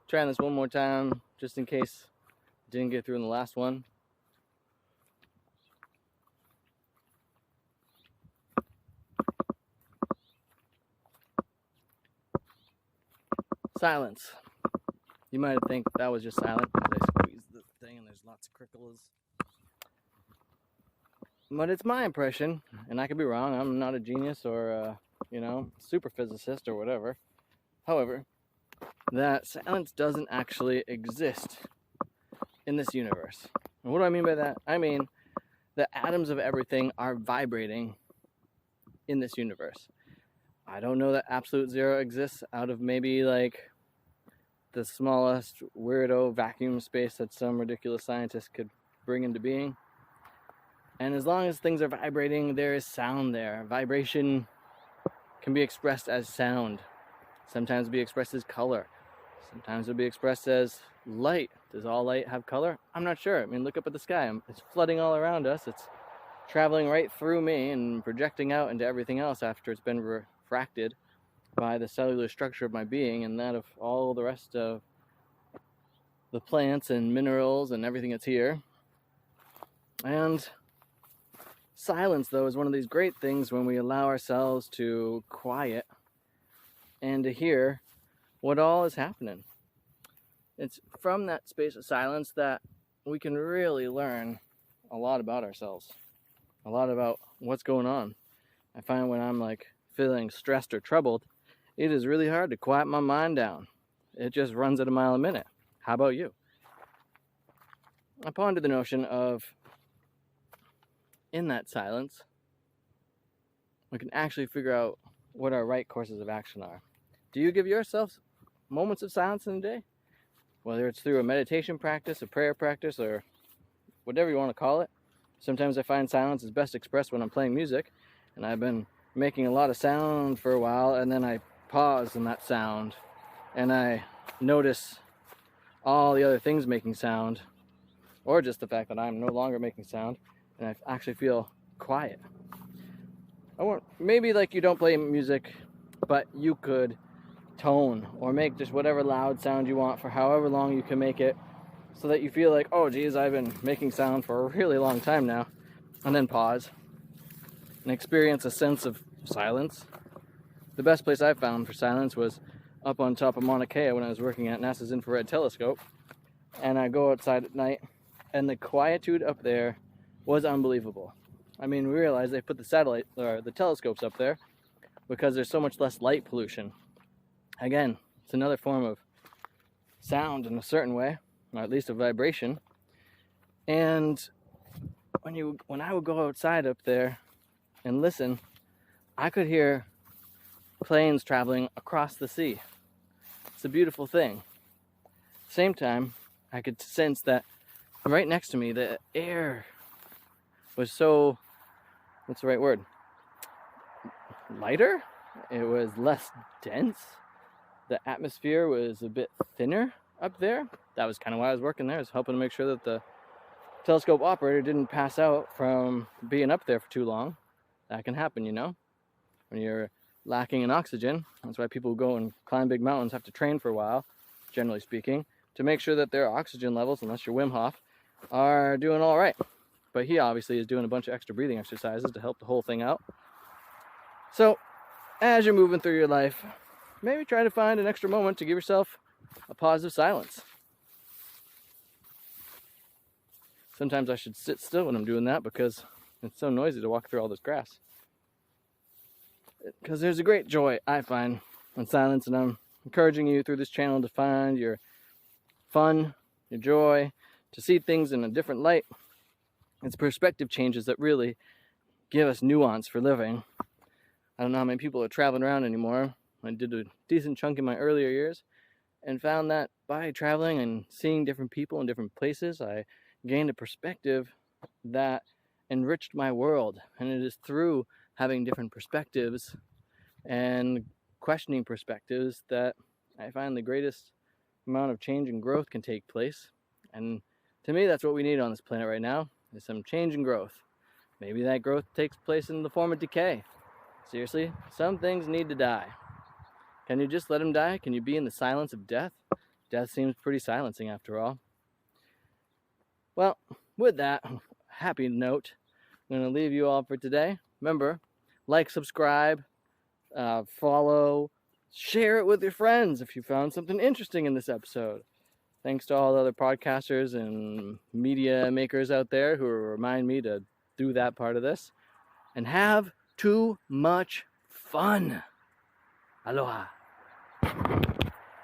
Trying this one more time, just in case I didn't get through in the last one. Silence. You might think that was just silent because I squeezed the thing and there's lots of crickles. But it's my impression, and I could be wrong. I'm not a genius or super physicist or whatever. However, that silence doesn't actually exist in this universe. And what do I mean by that? I mean the atoms of everything are vibrating in this universe. I don't know that absolute zero exists out of maybe like the smallest weirdo vacuum space that some ridiculous scientist could bring into being. And as long as things are vibrating, there is sound there. Vibration can be expressed as sound. Sometimes it'll be expressed as color. Sometimes it'll be expressed as light. Does all light have color? I'm not sure. I mean, look up at the sky. It's flooding all around us. It's traveling right through me and projecting out into everything else after it's been refracted by the cellular structure of my being and that of all the rest of the plants and minerals and everything that's here. And silence, though, is one of these great things when we allow ourselves to quiet and to hear what all is happening. It's from that space of silence that we can really learn a lot about ourselves, a lot about what's going on. I find when I'm like feeling stressed or troubled, it is really hard to quiet my mind down. It just runs at a mile a minute. How about you? I pondered the notion of, in that silence, we can actually figure out what our right courses of action are. Do you give yourself moments of silence in a day? Whether it's through a meditation practice, a prayer practice, or whatever you want to call it. Sometimes I find silence is best expressed when I'm playing music, and I've been making a lot of sound for a while, and then I pause in that sound, and I notice all the other things making sound, or just the fact that I'm no longer making sound, and I actually feel quiet. Maybe like you don't play music, but you could tone or make just whatever loud sound you want for however long you can make it, so that you feel like, oh geez, I've been making sound for a really long time now, and then pause and experience a sense of silence. The best place I found for silence was up on top of Mauna Kea when I was working at NASA's infrared telescope, and I go outside at night, and the quietude up there was unbelievable. I mean, we realized they put the telescopes up there because there's so much less light pollution. Again, it's another form of sound in a certain way, or at least a vibration. And when I would go outside up there and listen, I could hear planes traveling across the sea. It's a beautiful thing. At the same time, I could sense that right next to me, the air was so, what's the right word? Lighter? It was less dense. The atmosphere was a bit thinner up there. That was kind of why I was working there. I was helping to make sure that the telescope operator didn't pass out from being up there for too long. That can happen, you know, when you're lacking in oxygen. That's why people who go and climb big mountains have to train for a while, generally speaking, to make sure that their oxygen levels, unless you're Wim Hof, are doing all right. But he obviously is doing a bunch of extra breathing exercises to help the whole thing out. So as you're moving through your life, maybe try to find an extra moment to give yourself a pause of silence. Sometimes I should sit still when I'm doing that because it's so noisy to walk through all this grass. Because there's a great joy, I find, in silence, and I'm encouraging you through this channel to find your fun, your joy, to see things in a different light. It's perspective changes that really give us nuance for living. I don't know how many people are traveling around anymore. I did a decent chunk in my earlier years and found that by traveling and seeing different people in different places, I gained a perspective that enriched my world. And it is through having different perspectives and questioning perspectives that I find the greatest amount of change and growth can take place. And to me, that's what we need on this planet right now, is some change and growth. Maybe that growth takes place in the form of decay. Seriously, some things need to die. Can you just let them die? Can you be in the silence of death? Death seems pretty silencing after all. Well, with that happy note, I'm going to leave you all for today. Remember, like, subscribe, follow, share it with your friends if you found something interesting in this episode. Thanks to all the other podcasters and media makers out there who remind me to do that part of this. And have too much fun. Aloha.